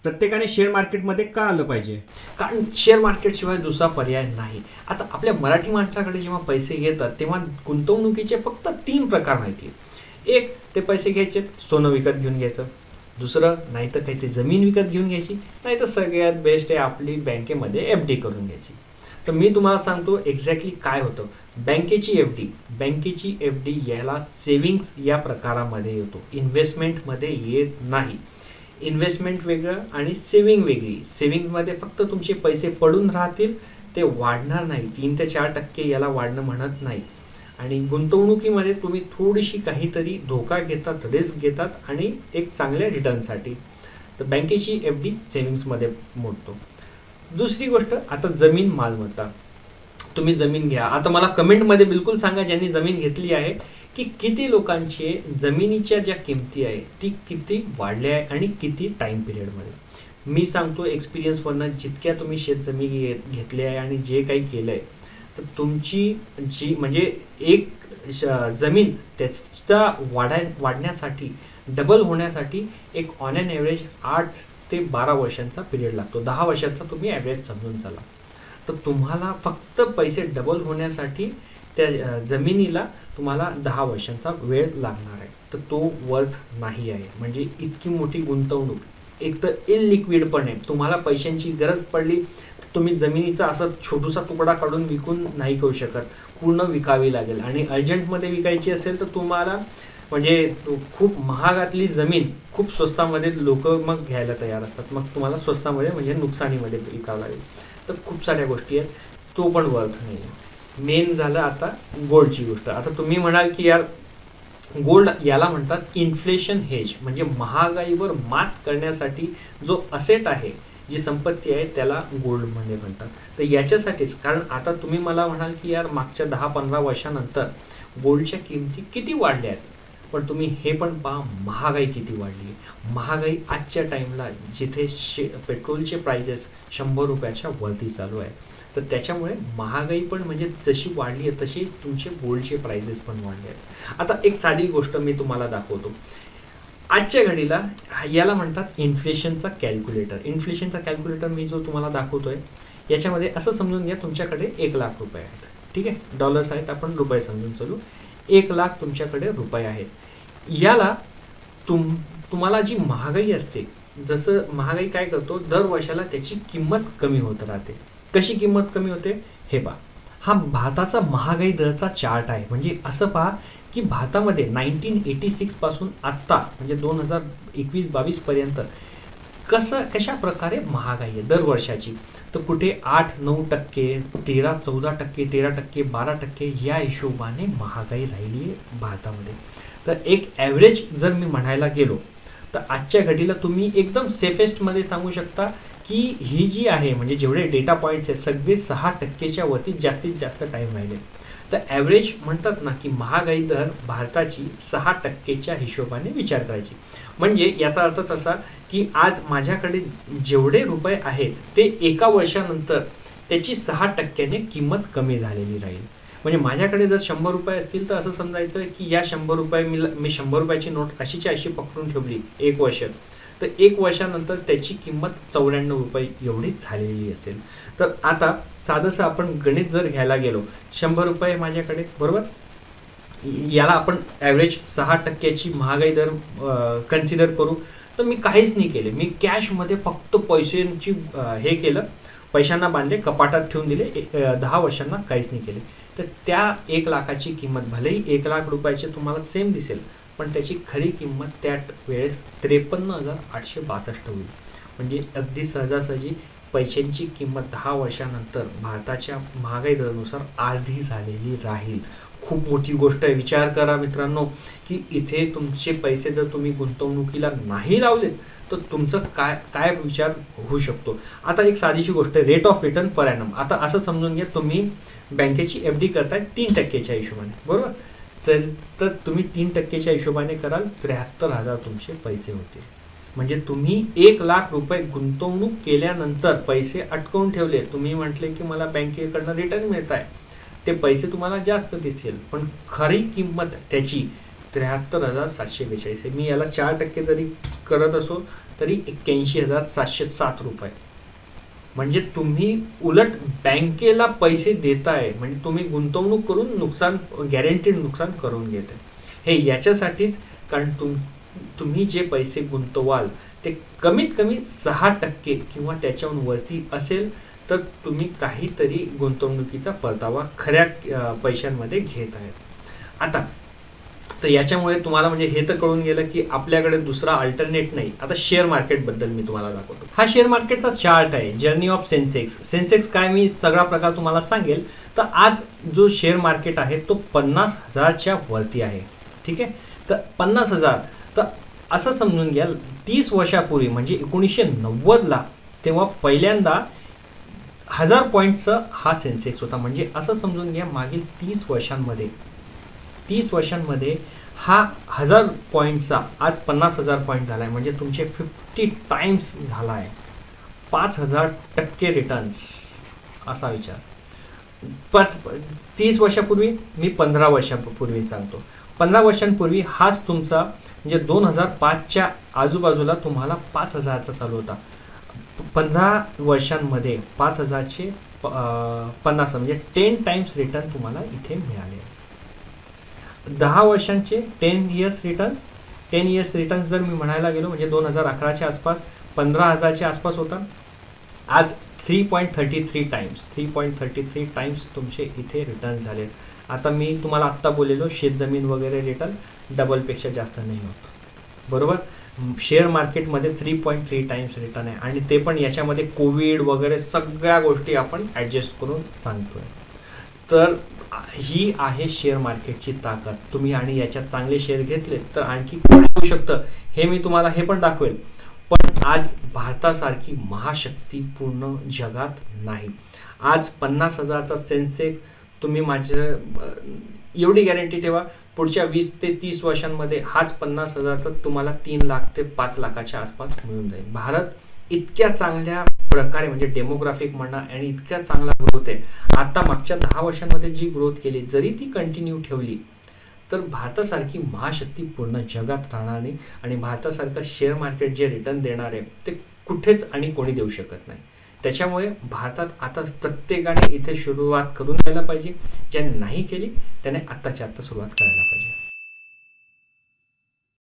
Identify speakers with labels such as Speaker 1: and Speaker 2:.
Speaker 1: प्रत्येकाने शेअर मार्केटमध्ये का आलं पाहिजे?
Speaker 2: कारण शेअर मार्केटशिवाय दुसरा पर्याय नाही. आता आपल्या मराठी माणसाकडे जेव्हा पैसे येतात तेव्हा गुंतवणुकीचे फक्त 3 प्रकार माहिती आहे. एक, ते पैसे घ्यायचे सोनं विकत घेऊन घ्यायचं. दुसरं, नाही तर काही ते जमीन विकत घेऊन घ्यायची. नाही तर सगळ्यात बेस्ट आहे आपली बँकेमध्ये FD करून घ्यायची. तर मी तुम्हाला सांगतो एक्झॅक्टली काय होतं. बँकेची FD याला सेविंग्स या प्रकारामध्ये येतो, इन्व्हेस्टमेंटमध्ये येत नाही. इन्व्हेस्टमेंट वेगळं आणि सेविंग वेगळी. सेविंग्समध्ये फक्त तुमचे पैसे पडून राहतील, ते वाढणार नाही. 3 ते 4% याला वाढणं म्हणत नाही. आणि गुंतवणुकीमध्ये तुम्ही थोडीशी काहीतरी धोका घेतात, रिस्क घेतात आणि एक चांगल्या रिटर्नसाठी. तर बँकेची FD सेविंग्समध्ये मोडतो. दुसरी गोष्ट, आता जमीन मालमत्ता. तुम्ही जमीन घ्या. आता मला कमेंटमध्ये बिलकुल सांगा ज्यांनी जमीन घेतली आहे की किती लोकांचे जमिनीच्या ज्या किमती आहे ती किती वाढल्या आहे आणि किती टाईम पिरियडमध्ये. मी सांगतो एक्सपिरियन्सवरनं, जितक्या तुम्ही शेतजमीन घेतली आहे आणि जे काही केलं आहे, तर तुमची जी म्हणजे एक जमीन त्याचा वाढण्यासाठी, डबल होण्यासाठी एक ऑन ॲन ॲव्हरेज 8 ते 12 वर्षांचा पिरियड लागतो. 10 वर्षांचा तुम्ही ॲव्हरेज समजून चाला. तर तुम्हाला फक्त पैसे डबल होण्यासाठी त्या जमिनीला तुम्हाला 10 वर्षांचा वेळ लागणार आहे. तर तो वर्थ नाही आहे. म्हणजे इतकी मोठी गुंतवणूक, एक तर इलिक्विड पण आहे. तुम्हाला पैशांची गरज पडली तर तुम्ही जमिनीचा असा छोटूसा तुकडा काढून विकून नाही करू शकत, पूर्ण विकावी लागेल. आणि अर्जंटमध्ये विकायची असेल तर तुम्हाला म्हणजे खूप महागातली जमीन खूप स्वस्तामध्ये लोक मग घ्यायला तयार असतात. मग तुम्हाला स्वस्तामध्ये म्हणजे नुकसानीमध्ये विकावं लागेल. तर खूप साऱ्या गोष्टी आहेत, तो पण वर्थ नाही आहे. मेन झालं आता गोल्डची गोष्ट. आता तुम्ही म्हणाल की यार गोल्ड याला म्हणतात इन्फ्लेशन हेज, म्हणजे महागाईवर मात करण्यासाठी जो असेट आहे, जी संपत्ती आहे त्याला गोल्ड म्हणजे म्हणतात. तर याच्यासाठीच, कारण आता तुम्ही मला म्हणाल की यार मागच्या 10-15 वर्षानंतर गोल्डच्या किमती किती वाढल्या आहेत, पण तुम्ही हे पण पहा महागाई किती वाढली. महागाई आजच्या टाईमला जिथे पेट्रोलचे प्राइजेस 100 रुपयाच्या वरती चालू आहे, तर त्याच्यामुळे महागाई पण म्हणजे जशी वाढली आहे तशी तुमचे गोल्डचे प्राइजेस पण वाढले आहेत. आता एक साधी गोष्ट मी तुम्हाला दाखवतो. आजच्या घडीला याला म्हणतात इन्फ्लेशनचा कॅल्क्युलेटर. इन्फ्लेशनचा कॅल्क्युलेटर मी जो तुम्हाला दाखवतोय याच्यामध्ये असं समजून घ्या, तुमच्याकडे 1 लाख रुपये आहेत. ठीक आहे, डॉलर्स आहेत, आपण रुपये समजून चालू. 1 लाख तुमच्याकडे रुपये आहेत. याला तुम्हाला जी महागाई असते, जसं महागाई काय करतो, दर वर्षाला त्याची किंमत कमी होत राहते. कशी किंमत कमी होते हे पहा. हा भारताचा महागाई दरचा चार्ट आहे. म्हणजे असं पहा की भारतामध्ये 1986 पासून आत्ता म्हणजे 2021-22 पर्यंत कशा प्रकारे महागाई आहे दर वर्षाची. तर कुठे 8-9%, 13-14%, 13%, 12% या हिशोबाने महागाई राहिली आहे भारतामध्ये. तर एक ॲव्हरेज जर मी म्हणायला गेलो तर आजच्या घडीला तुम्ही एकदम सेफेस्टमध्ये सांगू शकता की ही जी आहे म्हणजे जेवढे डेटा पॉईंट्स आहेत सगळे 6%च्या वरती जास्तीत जास्त टाईम राहिले. तर ॲव्हरेज म्हणतात ना की महागाई दर भारताची 6%च्या हिशोबाने विचार करायची. म्हणजे याचा अर्थच असा की आज माझ्याकडे जेवढे रुपये आहेत ते एका वर्षानंतर त्याची 6%ने किंमत कमी झालेली राहील. म्हणजे माझ्याकडे जर 100 रुपये असतील तर असं समजायचं की या 100 रुपये मी 100 रुपयाची नोट अशीच्या अशी पकडून ठेवली 1 वर्ष, तर 1 वर्षानंतर त्याची किंमत 94 रुपये एवढी झालेली असेल. तर आता साधंसं आपण गणित जर घ्यायला गेलो, 100 रुपये माझ्याकडे, बरोबर, याला आपण ॲव्हरेज 6%ची महागाई दर कन्सिडर करू. तर मी काहीच नाही केले, मी कॅशमध्ये फक्त पैशांची हे केलं, पैशांना बांधले, कपाटात ठेवून दिले, 10 वर्षांना काहीच नाही केले. तर त्या 1 लाखाची किंमत भलेही 1 लाख रुपयाचे तुम्हाला सेम दिसेल, पण त्याची खरी किंमत त्या वेळेस 53,862 होईल. म्हणजे अगदी सहजासहजी पैशांची किंमत 10 वर्षानंतर भारताच्या महागाई दरानुसार अर्धी झालेली राहील. खूप मोठी गोष्ट आहे. विचार करा मित्रांनो की इथे तुमचे पैसे जर तुम्ही गुंतवणुकीला नाही लावलेत तर तुमचं काय विचार होऊ शकतो. आता एक साधीशी गोष्ट आहे, rate of return per annum. आता असं समजून घ्या, तुम्ही बँकेची FD करताय 3%च्या हिशोबाने, बरोबर, तर तुम्ही 3%च्या हिशोबाने कराल 73,000 तुमचे पैसे होतील. म्हणजे तुम्ही 1 लाख रुपये गुंतवणूक केल्यानंतर पैसे अटकवून ठेवले, तुम्ही म्हटले की मला बँकेकडनं रिटर्न मिळत आहे, ते पैसे तुम्हाला जास्त दिसतील, पण खरी किंमत त्याची 73,742 आहे. मी याला 4% जरी करत असो तरी 81,707 रुपये. म्हणजे तुम्ही उलट बँकेला पैसे देताय, म्हणजे तुम्ही गुंतवणूक करून नुकसान, गॅरंटीड नुकसान करून घेताय. हे याच्यासाठीच, कारण तुम्ही जे पैसे गुंतवाल ते कमीत कमी 6% किंवा त्याच्याहून वरती असेल तर तुम्ही काहीतरी गुंतवणुकीचा परतावा खऱ्या पैशांमध्ये घेत आहेत. आता तर याच्यामुळे तुम्हाला म्हणजे हे तर कळून गेलं की आपल्याकडे दुसरा अल्टरनेट नाही. आता शेअर मार्केटबद्दल मी तुम्हाला दाखवतो. हा शेअर मार्केटचा चार्ट आहे, जर्नी ऑफ सेन्सेक्स. सेन्सेक्स काय, मी सगळा प्रकार तुम्हाला सांगेल. तर आज जो शेअर मार्केट आहे तो 50,000च्या वरती आहे. ठीक आहे, तर 50,000. तर असं समजून घ्या 30 वर्षापूर्वी म्हणजे 1990ला तेव्हा पहिल्यांदा 1000 पॉईंटचा हा सेन्सेक्स होता. म्हणजे असं समजून घ्या मागील 30 वर्षांमध्ये हा 1000 पॉईंटचा आज 50,000 पॉईंट झाला आहे. म्हणजे तुमचे 50 टाइम्स झाला आहे. 5,000% रिटर्न्स. असा विचार. 30 वर्षापूर्वी, मी 15 वर्षापूर्वी सांगतो. 15 वर्षांपूर्वी हाच तुमचा म्हणजे 2005च्या आजूबाजूला तुम्हाला 5,000चा चालू होता. 15 वर्षांमध्ये 5,000चे 50 म्हणजे 10 टाइम्स रिटर्न तुम्हाला इथे मिळाले. 10 वर्षांचे 10 इयर्स रिटर्न्स जर मी म्हणायला गेलो म्हणजे 2011च्या आसपास 15,000च्या आसपास होता. आज 3.33 टाइम्स तुमचे इथे रिटर्न झालेत. आता मी तुम्हाला आत्ता बोललेलो शेतजमीन वगैरे रिटर्न डबलपेक्षा जास्त नाही होत, बरोबर. शेअर मार्केटमध्ये 3.3 टाइम्स रिटर्न आहे आणि ते पण याच्यामध्ये कोविड वगैरे सगळ्या गोष्टी आपण ॲडजस्ट करून सांगतोय. तर ही आहे शेअर मार्केटची ताकद. तुम्ही आणि याच्यात चांगले शेअर घेतले तर आणखी काय होऊ शकतं हे मी तुम्हाला हे पण दाखवेल. पण आज भारतासारखी महाशक्ती पूर्ण जगात नाही. आज 50,000चा सेन्सेक्स तुम्ही एवढी गॅरंटी ठेवा पुढच्या 20 ते 30 वर्षांमध्ये हाच 50,000चा तुम्हाला 3 लाख ते 5 लाखाच्या आसपास मिळून जाईल. भारत इतक्या चांगल्या प्रकारे म्हणजे डेमोग्राफिक म्हणा आणि इतक्या चांगला ग्रोथ आहे. आता मागच्या 10 वर्षांमध्ये जी ग्रोथ केली जरी ती कंटिन्यू ठेवली तर भारतासारखी महाशक्ती पूर्ण जगात राहणार नाही. आणि भारतासारखं शेअर मार्केट जे रिटर्न देणार आहे ते कुठेच आणि कोणी देऊ शकत नाही. त्याच्यामुळे भारतात आता प्रत्येकाने इथे सुरुवात करून द्यायला पाहिजे. ज्याने नाही केली त्याने आत्ताच्या आत्ता सुरुवात करायला पाहिजे.